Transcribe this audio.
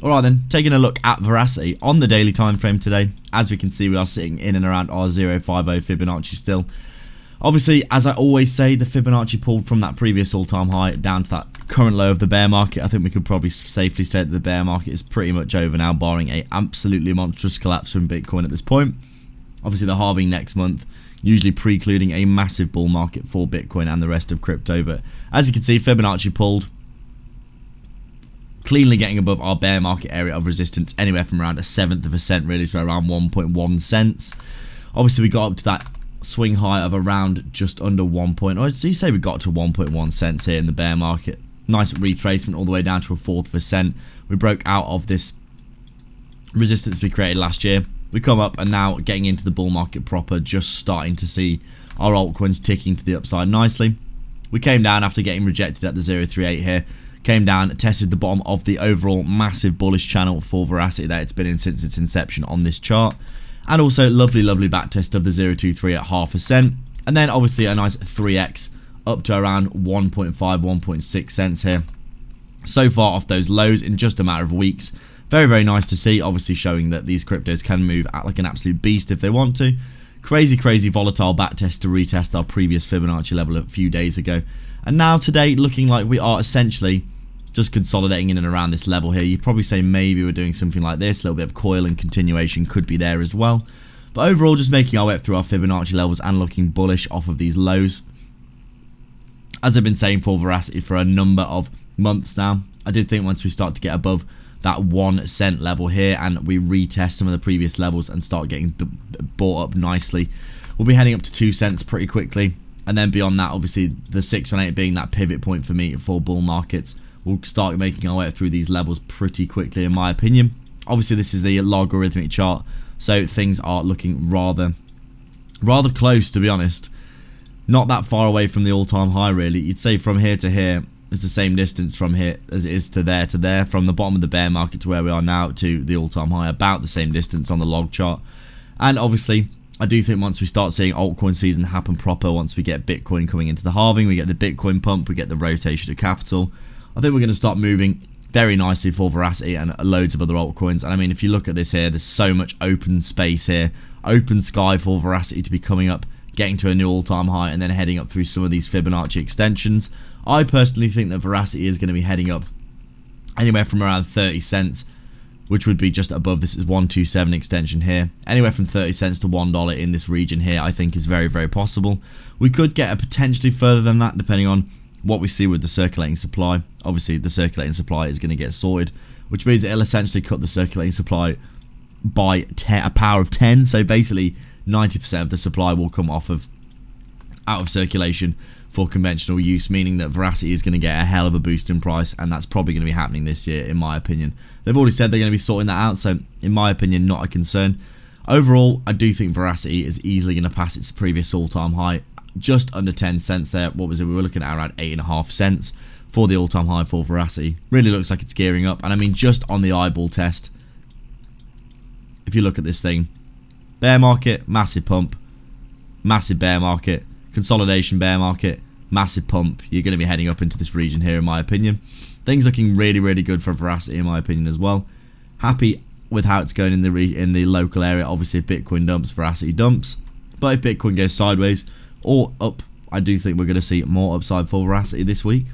Alright then, taking a look at Verasity on the daily time frame today. As we can see, we are sitting in and around our 050 Fibonacci still. Obviously, as I always say, the Fibonacci pulled from that previous all-time high down to that current low of the bear market. I think we could probably safely say that the bear market is pretty much over now, barring a absolutely monstrous collapse from Bitcoin at this point. Obviously, the halving next month, usually precluding a massive bull market for Bitcoin and the rest of crypto. But as you can see, Fibonacci pulled, cleanly getting above our bear market area of resistance, anywhere from around a seventh of a cent really to around 1.1 cents. Obviously, we got up to that swing high of around just under 1 point, or so you say we got to 1.1 cents here in the bear market. Nice retracement all the way down to a fourth of a cent. We broke out of this resistance we created last year. We come up and now getting into the bull market proper, just starting to see our altcoins ticking to the upside nicely. We came down after getting rejected at the 038 here. Came down, tested the bottom of the overall massive bullish channel for Verasity that it's been in since its inception on this chart. And also lovely backtest of the 023 at half a cent. And then obviously a nice 3x up to around 1.5, 1.6 cents here. So far off those lows in just a matter of weeks. Very nice to see, obviously showing that these cryptos can move at like an absolute beast if they want to. Crazy volatile backtest to retest our previous Fibonacci level a few days ago. And now today looking like we are essentially just consolidating in and around this level here. You'd probably say maybe we're doing something like this. A little bit of coil and continuation could be there as well. But overall, just making our way up through our Fibonacci levels and looking bullish off of these lows. As I've been saying for Verasity for a number of months now, I did think once we start to get above that 1 cent level here and we retest some of the previous levels and start getting bought up nicely, we'll be heading up to 2 cents pretty quickly. And then beyond that, obviously the 618 being that pivot point for me for bull markets, we'll start making our way through these levels pretty quickly in my opinion. Obviously this is the logarithmic chart, so things are looking rather close, to be honest. Not that far away from the all-time high really. You'd say from here to here is the same distance from here as it is to there, from the bottom of the bear market to where we are now to the all-time high, about the same distance on the log chart. And obviously I do think once we start seeing altcoin season happen proper, once we get Bitcoin coming into the halving, we get the Bitcoin pump, we get the rotation of capital, I think we're going to start moving very nicely for Verasity and loads of other altcoins. And I mean, if you look at this here, there's so much open space here, open sky for Verasity to be coming up, getting to a new all-time high, and then heading up through some of these Fibonacci extensions. I personally think that Verasity is going to be heading up anywhere from around 30 cents, which would be just above this is 127 extension here. Anywhere from 30 cents to $1 in this region here, I think is very possible. We could get a potentially further than that, depending on what we see with the circulating supply. Obviously the circulating supply is going to get sorted, which means it'll essentially cut the circulating supply by a power of 10. So basically 90% of the supply will come out of circulation for conventional use, meaning that Verasity is going to get a hell of a boost in price, and that's probably going to be happening this year in my opinion. They've already said they're going to be sorting that out, so in my opinion not a concern. Overall, I do think Verasity is easily going to pass its previous all-time high, just under 10 cents there. What was it? We were looking at around 8.5 cents for the all-time high for Verasity. Really looks like it's gearing up. And I mean, just on the eyeball test, if you look at this thing, bear market, massive pump, massive bear market, consolidation bear market, massive pump. You're going to be heading up into this region here in my opinion. Things looking really good for Verasity in my opinion as well. Happy with how it's going in the local area. Obviously if Bitcoin dumps, Verasity dumps. But if Bitcoin goes sideways or up, I do think we're going to see more upside for Verasity this week.